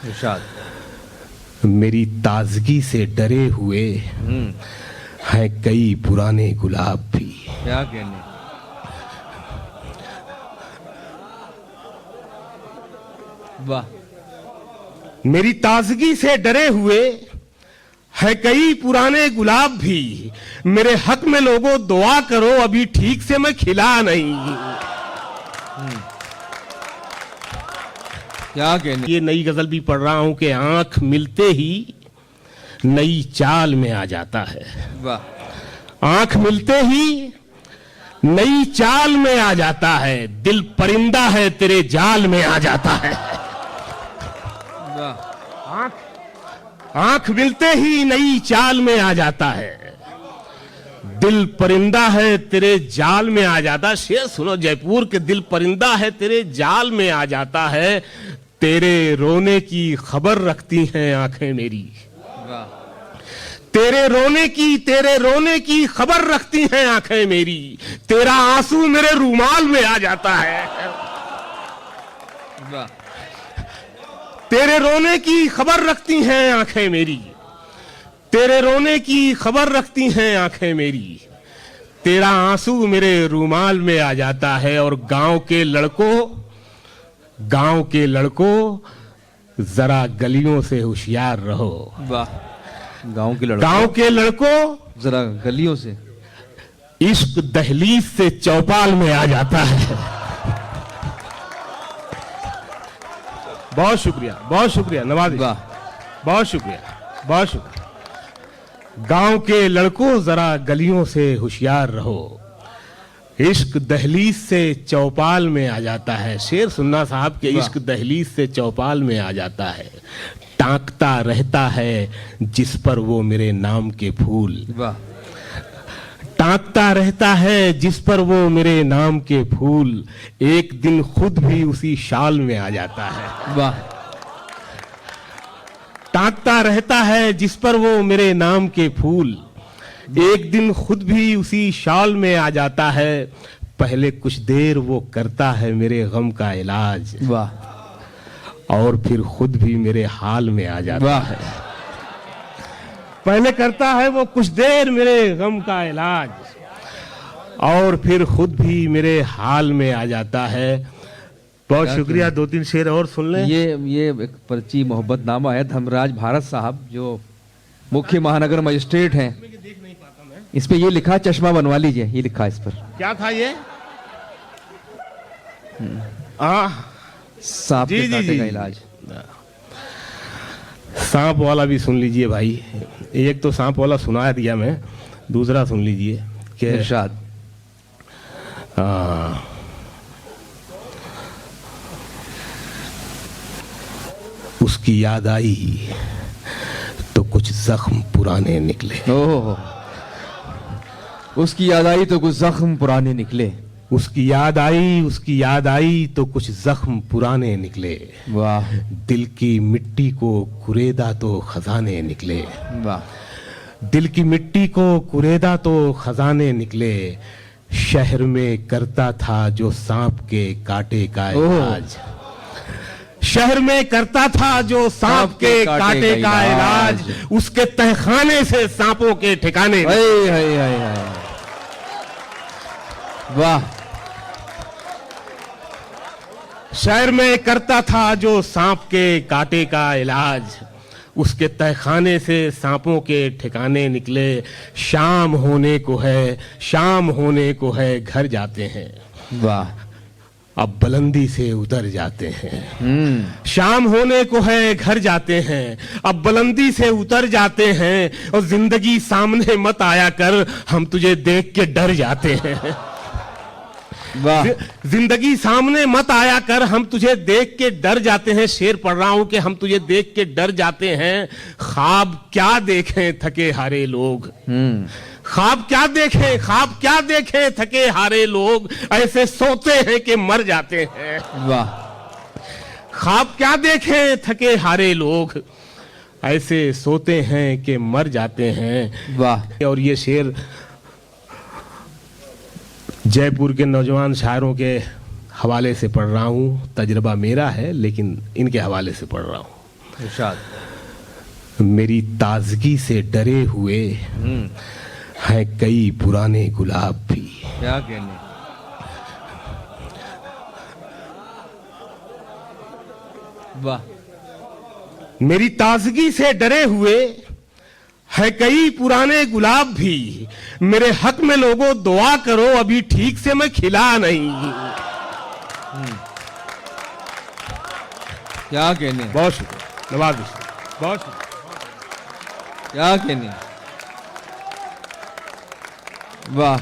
इरशाद। मेरी ताजगी से डरे हुए हैं कई पुराने गुलाब भी। क्या कहने। वाह। मेरी ताजगी से डरे हुए है कई पुराने गुलाब भी। मेरे हक में लोगों दुआ करो, अभी ठीक से मैं खिला नहीं। क्या कहने। ये नई गजल भी पढ़ रहा हूं कि आंख मिलते ही नई चाल में आ जाता है। वाह। आंख मिलते ही नई चाल में आ जाता है। दिल परिंदा है तेरे जाल में आ जाता है। वाह। आंख मिलते ही नई चाल में आ जाता है। दिल परिंदा है तेरे जाल में आ जाता है। शेर सुनो जयपुर के, दिल परिंदा है तेरे जाल में आ जाता है। तेरे रोने की खबर रखती हैं आंखें मेरी। वाह। तेरे रोने की खबर रखती हैं आंखें मेरी। तेरा आंसू मेरे रूमाल में आ जाता है। वाह। तेरे रोने की खबर रखती हैं आंखें मेरी। तेरे रोने की खबर रखती हैं आंखें मेरी। तेरा आंसू मेरे रूमाल में आ जाता है। और गांव के लड़कों जरा गलियों से होशियार रहो। वाह। गांव के लड़कों जरा गलियों से। इश्क दहलीज से चौपाल में आ जाता है। बहुत शुक्रिया नवाज। वाह। बहुत शुक्रिया। गांव के लड़कों जरा गलियों से होशियार रहो। इश्क दहलीज से चौपाल में आ जाता है। शेर सुन्ना साहब के, इश्क दहलीज से चौपाल में आ जाता है। टांकता रहता है जिस पर वो मेरे नाम के फूल। वाह। टांकता रहता है जिस पर वो मेरे नाम के फूल। एक दिन खुद भी उसी शाल में आ जाता है। वाह। टांकता रहता है जिस पर वो मेरे नाम के फूल। एक दिन खुद भी उसी शाल में आ जाता है। पहले कुछ देर वो करता है मेरे गम का इलाज। वाह। और फिर खुद भी मेरे हाल में आ जाता वाह। है। पहले करता है वो कुछ देर मेरे गम का इलाज, और फिर खुद भी मेरे हाल में आ जाता है। बहुत शुक्रिया। 2-3 शेर और सुन लें। ये एक पर्ची मोहब्बतनामा है। धर्मराज भारत साहब जो मुख्य महानगर मजिस्ट्रेट हैं, इस पे ये लिखा, चश्मा बनवा लीजिए, ये लिखा इस पर। क्या था ये? सांप के कांटे का इलाज। सांप वाला भी सुन लीजिए भाई। एक तो सांप वाला सुना दिया मैं, दूसरा सुन लीजिए। इरशाद। उसकी याद आई तो कुछ जख्म पुराने निकले। ओह, उसकी याद आई तो कुछ जख्म पुराने निकले। उसकी याद आई तो कुछ जख्म पुराने निकले। वाह। दिल की मिट्टी को कुरेदा तो खजाने निकले। वाह। दिल की मिट्टी को कुरेदा तो खजाने निकले। शहर में करता था जो सांप के कांटे का इलाज। शहर में करता था जो सांप के कांटे का इलाज। उसके तहखाने से सांपों के ठिकाने। वाह। शहर में करता था जो सांप के कांटे का इलाज। उसके तहखाने से सांपों के ठिकाने निकले। शाम होने को है घर जाते हैं। वाह। अब बुलंदी से उतर जाते हैं। शाम होने को है घर जाते हैं, अब बुलंदी से उतर जाते हैं। और जिंदगी सामने मत आया कर, हम तुझे देख के डर जाते हैं। वाह। जिंदगी सामने मत आया कर, हम तुझे देख के डर जाते हैं। शेर पढ़ रहा हूं कि हम तुझे देख के डर जाते हैं। ख्वाब क्या देखें थके हारे लोग। ख्वाब क्या देखें थके हारे लोग। ऐसे सोते हैं कि मर जाते हैं। वाह। ख्वाब क्या देखें थके हारे लोग, ऐसे सोते हैं कि मर जाते हैं। वाह। और ये शेर जयपुर के नौजवान शायरों के हवाले से पढ़ रहा हूँ। तजुर्बा मेरा है लेकिन इनके हवाले से पढ़ रहा हूँ। इरशाद। मेरी ताजगी से डरे हुए हैं कई पुराने गुलाब भी। क्या कहने। वाह। मेरी ताजगी से डरे हुए है कई पुराने गुलाब भी। मेरे हक में लोगों दुआ करो, अभी ठीक से मैं खिला नहीं। क्या कहने। बहुत शुक्रिया नवाज जी, बहुत शुक्रिया। क्या कहने। वाह।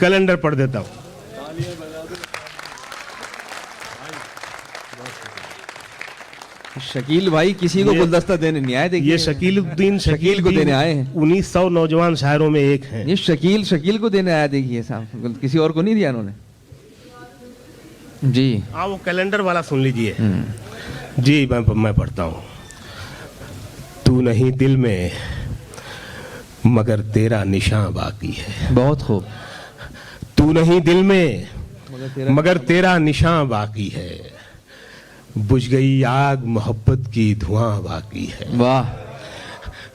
कैलेंडर पढ़ देता हूं। शकील भाई किसी को गुलदस्ता देने नहीं आए। देखिए ये शकील को देने आए हैं। 1900 नौजवान शायरों में एक हैं। ये शकील को देने आया। देखिए साहब, किसी और को नहीं दिया उन्होंने जी। हाँ, वो कैलेंडर वाला सुन लीजिए जी। मैं पढ़ता हूं। तू नहीं दिल में मगर तेरा निशान बाकी है। बहुत खूब। तू नहीं दिल में मगर तेरा निशान बाकी है। बुझ गई आग मोहब्बत की धुआं बाकी है। वाह।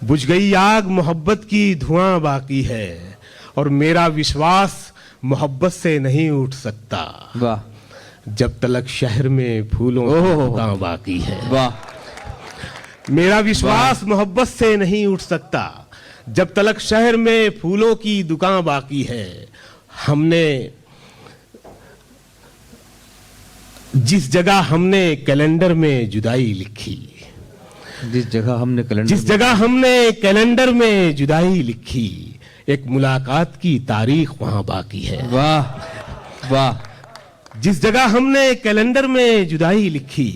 बुझ गई आग मोहब्बत की धुआं बाकी है। और मेरा विश्वास मोहब्बत से नहीं उठ सकता। वाह। जब तलक शहर में फूलों की दुकान बाकी है। वाह। मेरा विश्वास मोहब्बत से नहीं उठ सकता जब तलक शहर में फूलों की दुकान बाकी है। हमने जिस जगह हमने कैलेंडर में जुदाई लिखी, जिस जगह हमने कैलेंडर में जुदाई लिखी, एक मुलाकात की तारीख वहां बाकी है। वाह वाह। जिस जगह हमने कैलेंडर में जुदाई लिखी,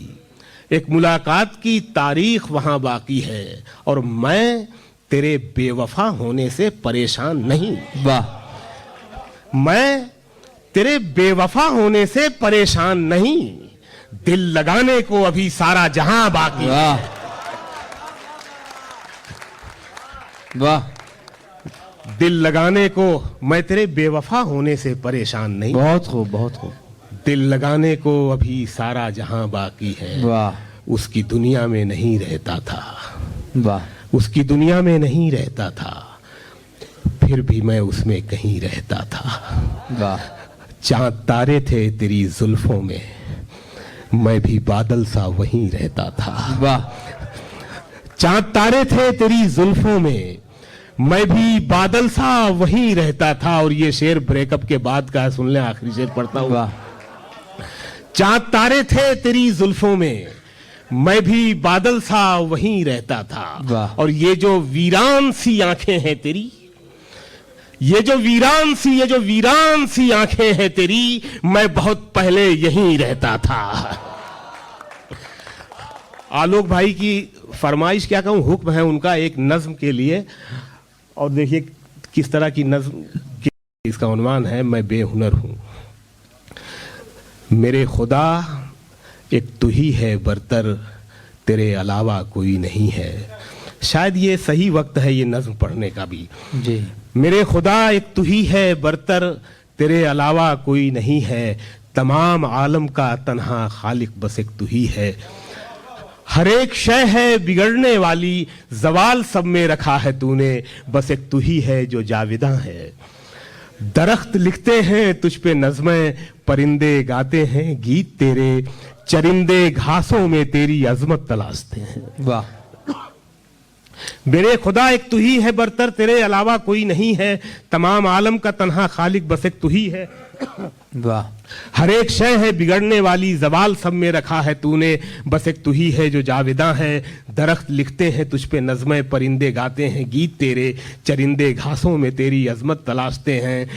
एक मुलाकात की तारीख वहां बाकी है। और मैं तेरे बेवफा होने से परेशान नहीं। वाह। मैं तेरे बेवफा होने से परेशान नहीं। दिल लगाने को अभी सारा जहां बाकी है। वाह वाह। दिल लगाने को मैं तेरे बेवफा होने से परेशान नहीं। बहुत खूब, बहुत खूब। दिल लगाने को अभी सारा जहां बाकी है। वाह। उसकी दुनिया में नहीं रहता था। वाह। उसकी दुनिया में नहीं रहता था, फिर भी मैं उसमें कहीं रहता था। वाह। चांद तारे थे तेरी जुल्फों में, मैं भी बादल सा वहीं रहता था। वाह। चांद तारे थे तेरी जुल्फों में, मैं भी बादल सा वहीं रहता था। और ये शेर ब्रेकअप के बाद का है, सुन ले, आखिरी शेर पढ़ता हूं। वाह। चांद तारे थे तेरी जुल्फों में, मैं भी बादल सा वहीं रहता था। वाह। और ये जो वीरान सी आंखें हैं तेरी, ये जो वीरान सी आंखें हैं तेरी, मैं बहुत पहले यहीं रहता था। आलोक भाई की फरमाइश, क्या कहूं, हुक्म है उनका एक नज्म के लिए। और देखिए किस तरह की नज्म, इसका उन्वान है, मैं बेहुनर हूं। मेरे खुदा एक तू ही है बरतर, तेरे अलावा कोई नहीं है। शायद ये सही वक्त है ये नज्म पढ़ने का भी जी। मेरे खुदा एक तू ही है बरतर, तेरे अलावा कोई नहीं है। तमाम आलम का तन्हा खालिक बस एक तू ही है। हर एक शय है बिगड़ने वाली, जवाल सब में रखा है तूने, बस एक तू ही है जो जाविदा है। दरख्त लिखते हैं तुझ पे नज़्में, परिंदे गाते हैं गीत तेरे, चरिंदे घासों में तेरी अजमत तलाशते हैं। वाह। मेरे खुदा एक तू ही है बरतर, तेरे अलावा कोई नहीं है। तमाम आलम का तन्हा खालिक बस एक तू ही है। वाह। हर एक शय है बिगड़ने वाली, जवाल सब में रखा है तूने, बस एक तू ही है जो जाविदा है। दरख्त लिखते हैं तुझ पे नज़्में, परिंदे गाते हैं गीत तेरे, चरिंदे घासों में तेरी अजमत तलाशते हैं।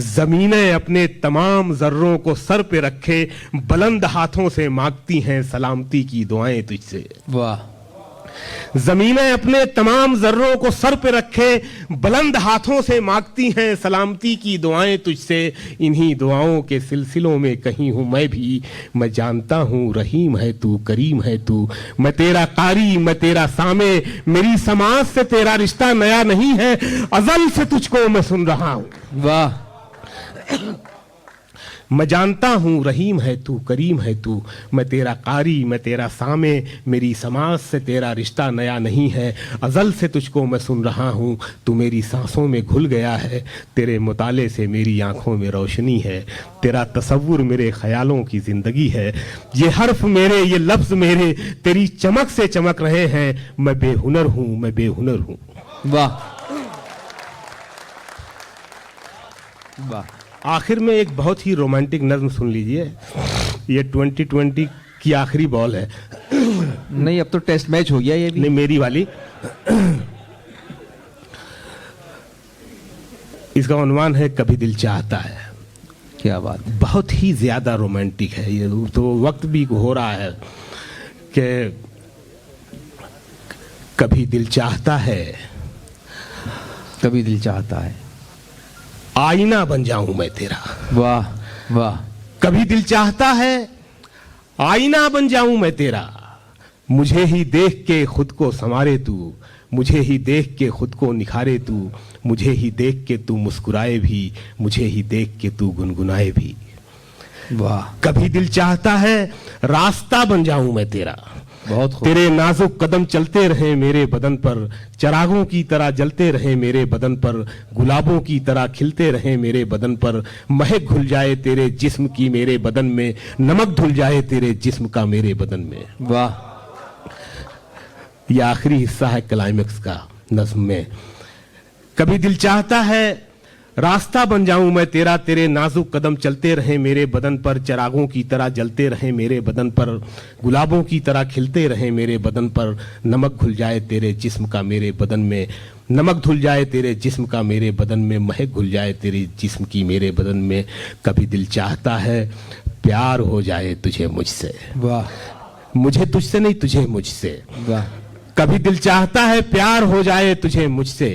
जमीनें अपने तमाम जर्रों को सर पे रखे, बुलंद हाथों से मांगती हैं सलामती की दुआएं तुझसे। वाह। जमीनें अपने तमाम जर्रों को सर पे रखे, बुलंद हाथों से मांगती हैं सलामती की दुआएं तुझसे। इन्हीं दुआओं के सिलसिलों में कहीं हूं मैं भी, मैं जानता हूं रहीम है तू, करीम है तू। मैं तेरा कारी, मैं तेरा सामे, मेरी समाज से तेरा रिश्ता नया नहीं है, अजल से तुझको मैं सुन रहा हूं। वाह। मैं जानता हूँ रहीम है तू, करीम है तू, मैं तेरा कारी, मैं तेरा सामे, मेरी समाज से तेरा रिश्ता नया नहीं है। अज़ल से तुझको मैं सुन रहा हूँ, तू मेरी सांसों में घुल गया है। तेरे मुताले से मेरी आंखों में रोशनी है, तेरा तसव्वुर मेरे ख्यालों की जिंदगी है। ये हर्फ मेरे, ये लफ्ज़ मेरे तेरी चमक से चमक रहे हैं। मैं बेहुनर हूँ, मैं बेहुनर हूँ। वाह वाह। आखिर में एक बहुत ही रोमांटिक नज्म सुन लीजिए। ये 2020 की आखिरी बॉल है। नहीं, अब तो टेस्ट मैच हो गया ये भी। नहीं, मेरी वाली। इसका उन्वान है कभी दिल चाहता है। क्या बात है। बहुत ही ज्यादा रोमांटिक है ये, तो वक्त भी हो रहा है कि कभी दिल चाहता है, कभी दिल चाहता है, आईना बन जाऊं मैं तेरा। वाह वाह। कभी दिल चाहता है, आईना बन जाऊं मैं तेरा। मुझे ही देख के खुद को संवारे तू, मुझे ही देख के खुद को निखारे तू, मुझे ही देख के तू मुस्कुराए भी, मुझे ही देख के तू गुनगुनाए भी। वाह। कभी दिल चाहता है रास्ता बन जाऊं मैं तेरा। बहुत खूब। तेरे नाजुक कदम चलते रहे मेरे बदन पर, चरागों की तरह जलते रहे मेरे बदन पर, गुलाबों की तरह खिलते रहे मेरे बदन पर। महक घुल जाए तेरे जिस्म की मेरे बदन में, नमक धुल जाए तेरे जिस्म का मेरे बदन में। वाह। यह आखिरी हिस्सा है क्लाइमेक्स का नज्म में। कभी दिल चाहता है रास्ता बन जाऊं मैं तेरा, तेरे नाजुक कदम चलते रहे मेरे बदन पर, चरागों की तरह जलते रहे मेरे बदन पर, गुलाबों की तरह खिलते रहे मेरे बदन पर। नमक घुल जाए तेरे जिस्म का मेरे बदन में, नमक धुल जाए तेरे जिस्म का मेरे बदन में, महक घुल जाए तेरे जिस्म की मेरे बदन में। कभी दिल चाहता है प्यार हो जाए तुझे मुझसे। वाह। मुझे तुझसे नहीं, तुझे मुझसे। वाह। कभी दिल चाहता है प्यार हो जाए तुझे मुझसे,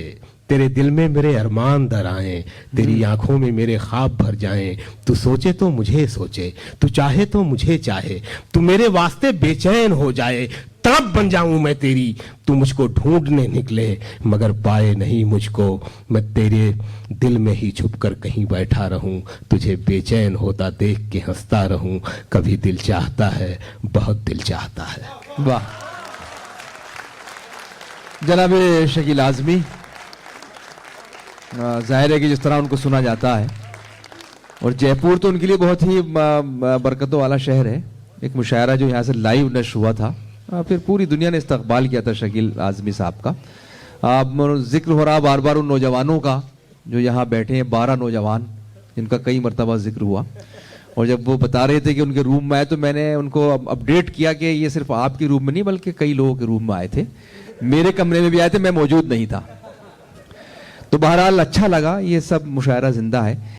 तेरे दिल में मेरे अरमान दर आए, तेरी आंखों में मेरे ख्वाब भर जाएं। तू सोचे तो मुझे सोचे, तू चाहे तो मुझे चाहे, तू मेरे वास्ते बेचैन हो जाए। तड़प बन जाऊं मैं तेरी, तू मुझको ढूंढने निकले मगर पाए नहीं मुझको। मैं तेरे दिल में ही छुपकर कहीं बैठा रहूं, तुझे बेचैन होता देख के हंसता रहूं। कभी दिल चाहता है, बहुत दिल चाहता है। वाह। जनाब शकील आज़मी, जाहिर है कि जिस तरह उनको सुना जाता है, और जयपुर तो उनके लिए बहुत ही बरकतों वाला शहर है। एक मुशायरा जो यहाँ से लाइव नश्र हुआ था, फिर पूरी दुनिया ने इस्तकबाल किया था शकील आज़मी साहब का। जिक्र हो रहा बार बार उन नौजवानों का जो यहाँ बैठे हैं, 12 नौजवान जिनका कई मरतबा जिक्र हुआ। और जब वो बता रहे थे कि उनके रूम में आए, तो मैंने उनको अपडेट किया कि ये सिर्फ आपके रूम में नहीं बल्कि कई लोगों के रूम में आए थे, मेरे कमरे में भी आए थे, मैं मौजूद नहीं था। तो बहरहाल अच्छा लगा, ये सब मुशायरा जिंदा है।